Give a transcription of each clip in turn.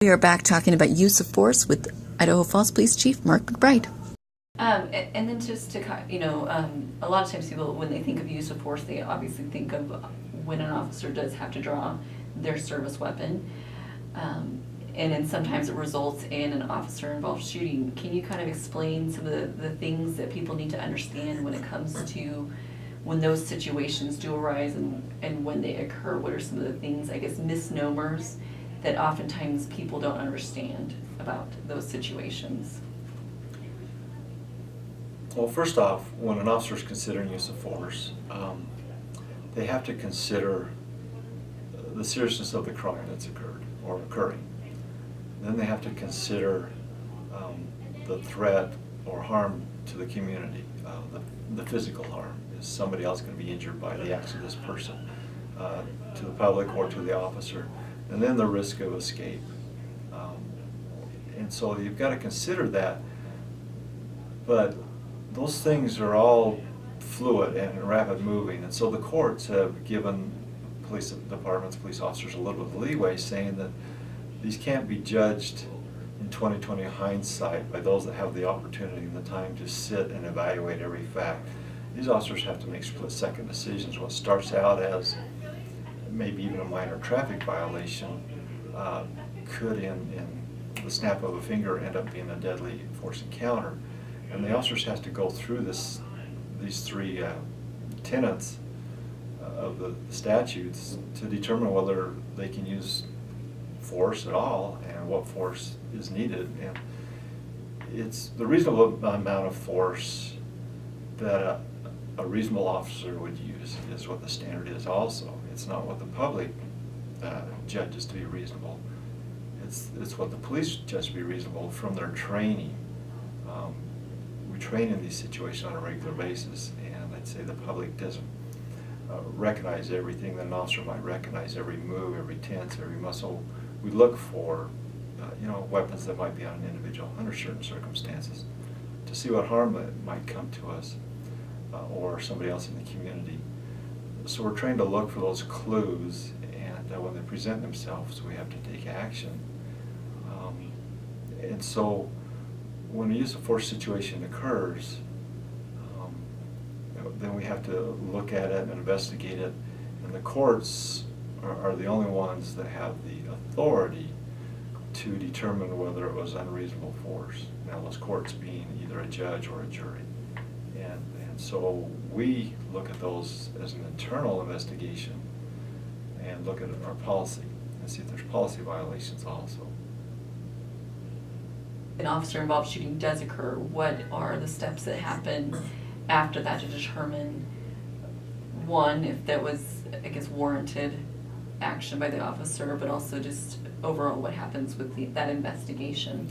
We are back talking about use of force with Idaho Falls Police Chief Mark McBride. And then just to, a lot of times people, when they think of use of force, they obviously think of when an officer does have to draw their service weapon. And then sometimes it results in an officer-involved shooting. Can you kind of explain some of the things that people need to understand when it comes to when those situations do arise and when they occur? What are some of the things, I guess, misnomers that oftentimes people don't understand about those situations? Well, first off, when an officer is considering use of force, they have to consider the seriousness of the crime that's occurred or occurring. Then they have to consider the threat or harm to the community, the physical harm. Is somebody else going to be injured by the acts of this person, to the public or to the officer? And then the risk of escape. And so you've got to consider that. But those things are all fluid and rapid moving. And so the courts have given police departments, police officers a little bit of leeway, saying that these can't be judged in 20/20 hindsight by those that have the opportunity and the time to sit and evaluate every fact. These officers have to make split-second decisions. What starts out as maybe even a minor traffic violation could, in the snap of a finger, end up being a deadly force encounter. And the officers have to go through these three tenets of the statutes to determine whether they can use force at all and what force is needed. And it's the reasonable amount of force that a reasonable officer would use is what the standard is also. It's not what the public judges to be reasonable. It's what the police judge to be reasonable from their training. We train in these situations on a regular basis, and I'd say the public doesn't recognize everything that an officer might recognize, every move, every tense, every muscle. We look for weapons that might be on an individual under certain circumstances to see what harm that might come to us or somebody else in the community. So we're trained to look for those clues, and when they present themselves, we have to take action. And so when a use of force situation occurs, then we have to look at it and investigate it. And the courts are the only ones that have the authority to determine whether it was unreasonable force. Now, those courts being either a judge or a jury. And so we look at those as an internal investigation and look at our policy and see if there's policy violations also. An officer-involved shooting does occur, what are the steps that happen after that to determine, one, if that was, I guess, warranted action by the officer, but also just overall what happens with that investigation?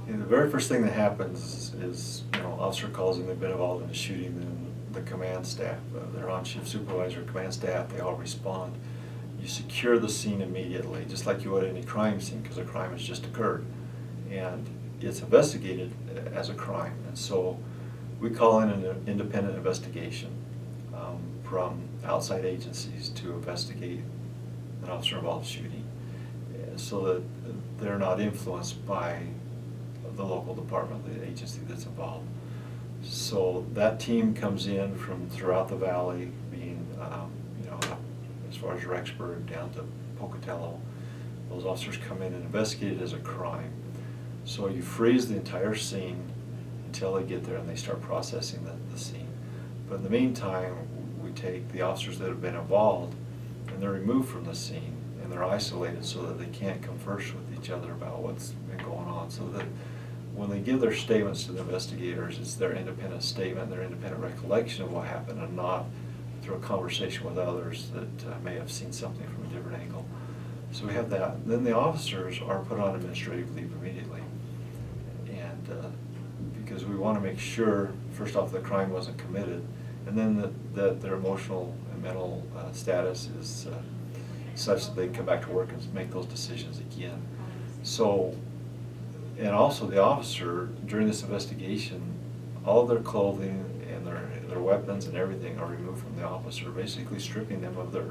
And the very first thing that happens is officer calls in, they've been involved in a shooting, then the command staff, their on-shift supervisor, command staff, they all respond. You secure the scene immediately, just like you would any crime scene, because a crime has just occurred. And it's investigated as a crime. And so we call in an independent investigation from outside agencies to investigate an officer-involved shooting so that they're not influenced by the local department, the agency that's involved. So that team comes in from throughout the valley, being as far as Rexburg down to Pocatello. Those officers come in and investigate it as a crime. So you freeze the entire scene until they get there and they start processing the scene. But in the meantime, we take the officers that have been involved and they're removed from the scene and they're isolated so that they can't converse with each other about what's been going on, so that when they give their statements to the investigators, it's their independent statement, their independent recollection of what happened, and not through a conversation with others that may have seen something from a different angle. So we have that. Then the officers are put on administrative leave immediately. And because we want to make sure, first off, the crime wasn't committed, and then that their emotional and mental status is such that they can come back to work and make those decisions again. So, and also the officer, during this investigation, all of their clothing and their weapons and everything are removed from the officer, basically stripping them of their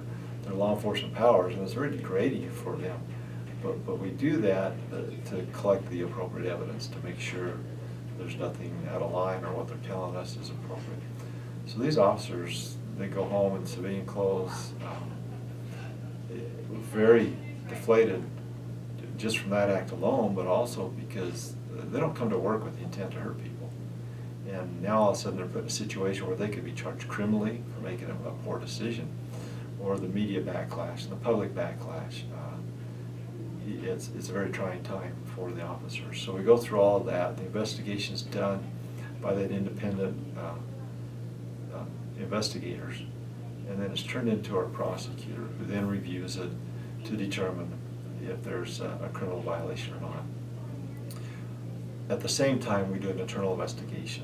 law enforcement powers, and it's very degrading for them. But we do that to collect the appropriate evidence, to make sure there's nothing out of line or what they're telling us is appropriate. So these officers, they go home in civilian clothes, very deflated just from that act alone, but also because they don't come to work with the intent to hurt people. And now all of a sudden they're put in a situation where they could be charged criminally for making a poor decision, or the media backlash and the public backlash. It's a very trying time for the officers. So we go through all of that. The investigation is done by that independent investigators, and then it's turned into our prosecutor, who then reviews it to determine if there's a criminal violation or not. At the same time, we do an internal investigation,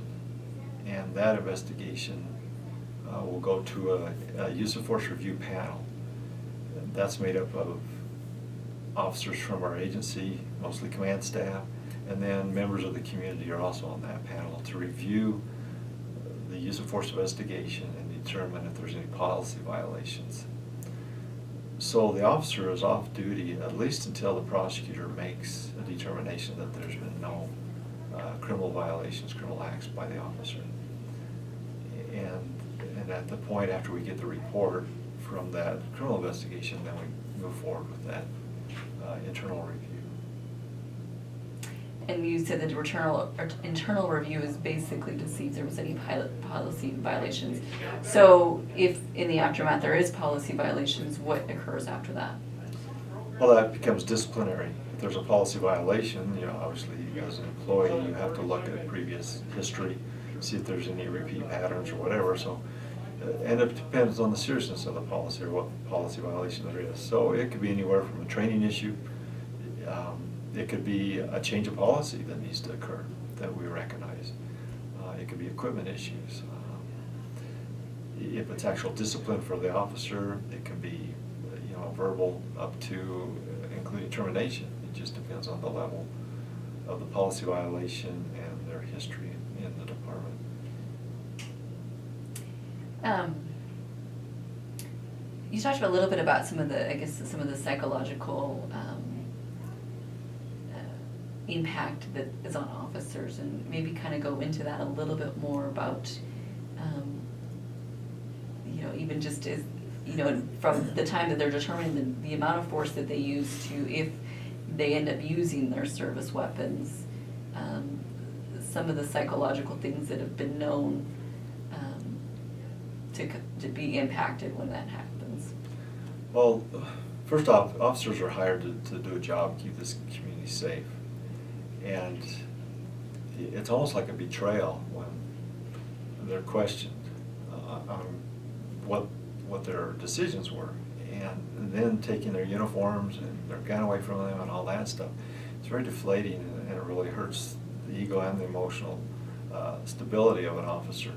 and that investigation will go to a use of force review panel. And that's made up of officers from our agency, mostly command staff, and then members of the community are also on that panel to review the use of force investigation and determine if there's any policy violations. So the officer is off duty at least until the prosecutor makes a determination that there's been no criminal violations, criminal acts by the officer. And at the point after we get the report from that criminal investigation, then we move forward with that internal review. And you said that the internal review is basically to see if there was any policy violations. So if in the aftermath there is policy violations, what occurs after that? Well, that becomes disciplinary. If there's a policy violation, obviously as an employee, you have to look at previous history, see if there's any repeat patterns or whatever. So, and it depends on the seriousness of the policy or what policy violation there is. So it could be anywhere from a training issue. It could be a change of policy that needs to occur that we recognize. It could be equipment issues. If it's actual discipline for the officer, it can be verbal up to including termination. It just depends on the level of the policy violation and their history in the department. You talked a little bit about some of the psychological impact that is on officers, and maybe kind of go into that a little bit more about, even just as, from the time that they're determining the amount of force that they use to if they end up using their service weapons, some of the psychological things that have been known to be impacted when that happens. Well, first off, officers are hired to do a job, keep this community safe. And it's almost like a betrayal when they're questioned on what their decisions were, and then taking their uniforms and their gun away from them and all that stuff. It's very deflating, and it really hurts the ego and the emotional stability of an officer.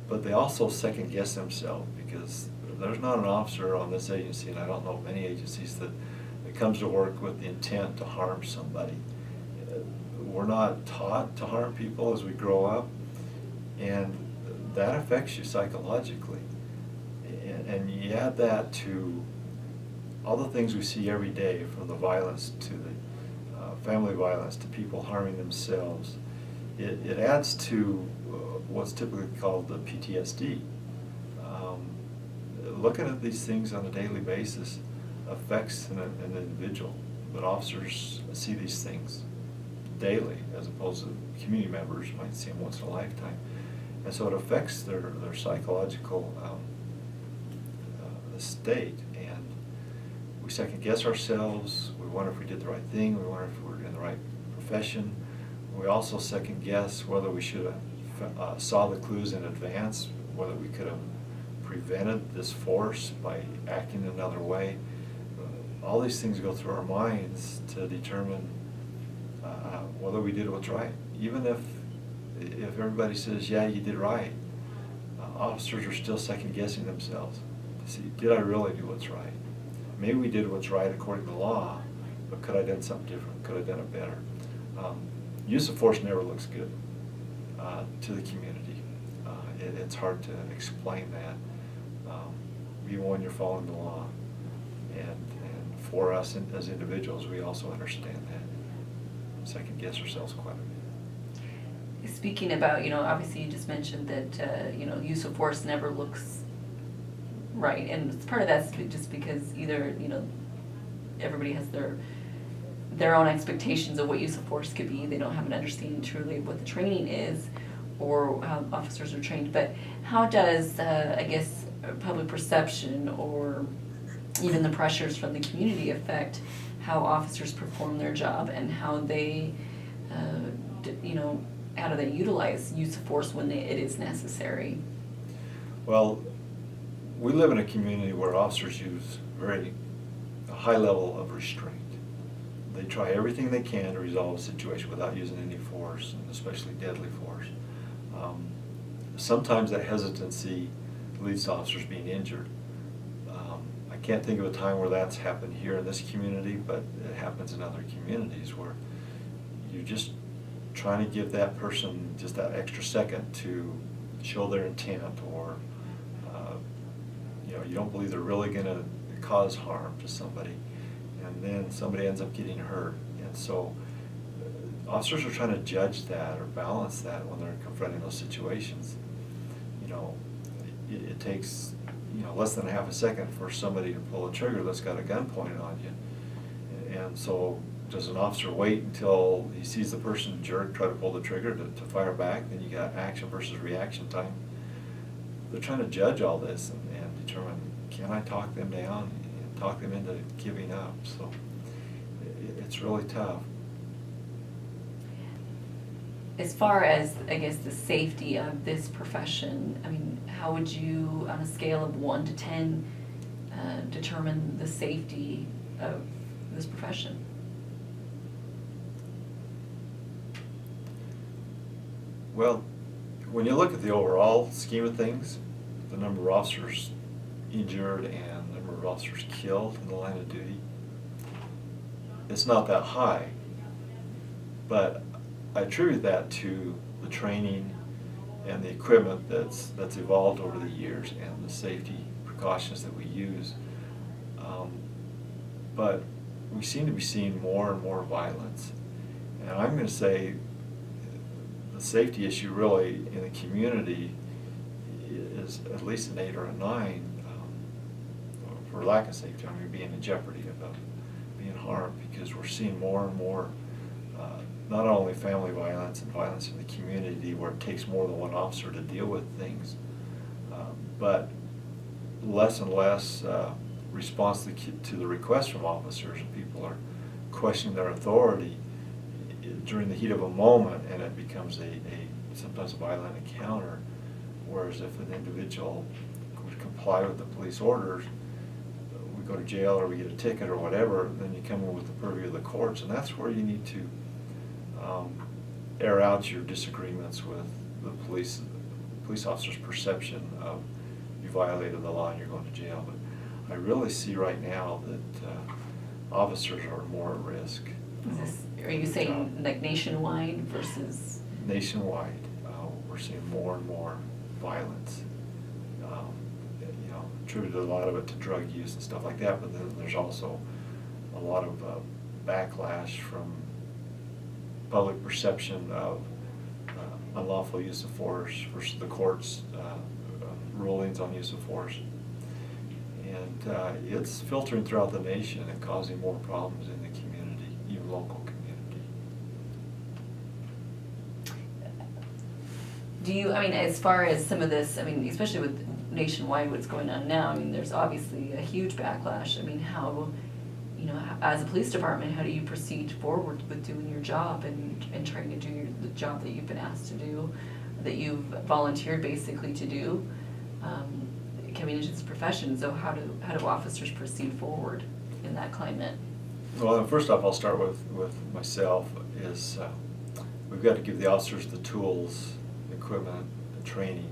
But they also second guess themselves, because there's not an officer on this agency, and I don't know of many agencies, that comes to work with the intent to harm somebody. We're not taught to harm people as we grow up, and that affects you psychologically. And you add that to all the things we see every day, from the violence to the family violence to people harming themselves. It adds to what's typically called the PTSD. Looking at these things on a daily basis affects an individual, but officers see these things daily, as opposed to community members might see them once in a lifetime. And so it affects their psychological state, and we second guess ourselves. We wonder if we did the right thing. We wonder if we're in the right profession. We also second guess whether we should have saw the clues in advance, whether we could have prevented this force by acting another way. All these things go through our minds to determine whether we did what's right. Even if everybody says, yeah, you did right, officers are still second guessing themselves to see, did I really do what's right? Maybe we did what's right according to law, but could I have done something different? Could I have done it better? Use of force never looks good to the community. It's hard to explain that, even when you're following the law. And for us as individuals, we also understand that. Second guess ourselves quite a bit. Speaking about, obviously you just mentioned that, use of force never looks right, and part of that's just because either, everybody has their own expectations of what use of force could be. They don't have an understanding truly of what the training is or how officers are trained. But how does, public perception or even the pressures from the community affect how officers perform their job and how they, how do they utilize use of force when it is necessary? Well, we live in a community where officers use a high level of restraint. They try everything they can to resolve a situation without using any force, and especially deadly force. Sometimes that hesitancy leads to officers being injured. I can't think of a time where that's happened here in this community, but it happens in other communities where you're just trying to give that person just that extra second to show their intent, or you don't believe they're really going to cause harm to somebody, and then somebody ends up getting hurt. And so officers are trying to judge that or balance that when they're confronting those situations. It takes less than a half a second for somebody to pull a trigger that's got a gun pointed on you. And so does an officer wait until he sees the person jerk, try to pull the trigger to fire back? Then you got action versus reaction time. They're trying to judge all this and determine, can I talk them down and talk them into giving up? So it's really tough. As far as, the safety of this profession, how would you, on a scale of 1 to 10, determine the safety of this profession? Well, when you look at the overall scheme of things, the number of officers injured and the number of officers killed in the line of duty, it's not that high. But I attribute that to the training and the equipment that's evolved over the years and the safety precautions that we use. But we seem to be seeing more and more violence. And I'm going to say the safety issue really in the community is at least an 8 or a 9 for lack of safety. Being in jeopardy of being harmed, because we're seeing more and more not only family violence and violence in the community where it takes more than one officer to deal with things, but less and less response to the requests from officers, and people are questioning their authority during the heat of a moment, and it becomes sometimes a violent encounter. Whereas if an individual would comply with the police orders, we go to jail or we get a ticket or whatever, then you come in with the purview of the courts, and that's where you need to air out your disagreements with the police officer's perception of you violated the law and you're going to jail. But I really see right now that officers are more at risk. Are you saying like nationwide versus? Nationwide, we're seeing more and more violence. Attributed a lot of it to drug use and stuff like that, but then there's also a lot of backlash from public perception of unlawful use of force versus the court's rulings on use of force. And it's filtering throughout the nation and causing more problems in the community, even local community. Do you, as far as some of this, especially with nationwide what's going on now, there's obviously a huge backlash. How, as a police department, how do you proceed forward with doing your job and trying to do the job that you've been asked to do, that you've volunteered basically to do? Coming into this profession, so how do officers proceed forward in that climate? Well, first off, I'll start with myself, is we've got to give the officers the tools, equipment, and training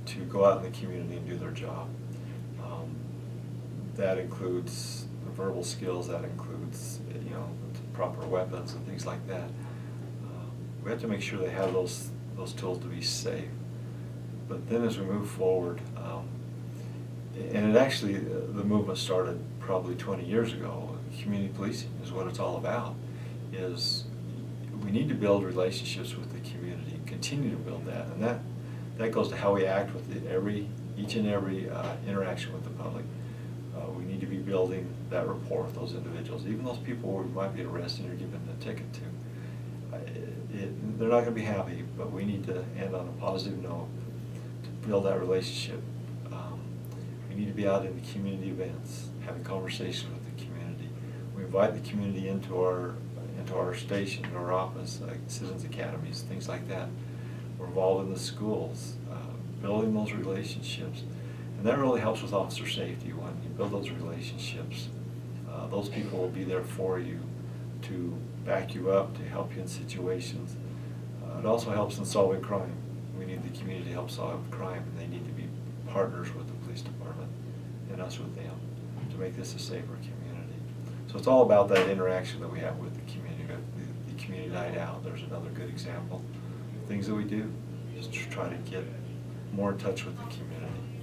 to go out in the community and do their job. That includes the verbal skills, that includes proper weapons and things like that. We have to make sure they have those tools to be safe. But then as we move forward, and it actually, the movement started probably 20 years ago. Community policing is what it's all about. Is we need to build relationships with the community, continue to build that, and that goes to how we act with each and every interaction with the public. We need to be building that rapport with those individuals, even those people we might be arresting or giving a ticket to. They're not going to be happy, but we need to end on a positive note to build that relationship. We need to be out in the community events, having conversations with the community. We invite the community into our station, our office, like citizens academies, things like that. We're involved in the schools, building those relationships, and that really helps with officer safety. When you build those relationships, those people will be there for you to back you up, to help you in situations. It also helps in solving crime. We need the community to help solve crime, and they need to be partners with the police department and us with them to make this a safer community. So it's all about that interaction that we have with the community. The community night out, there's another good example. Things that we do, just to try to get more in touch with the community.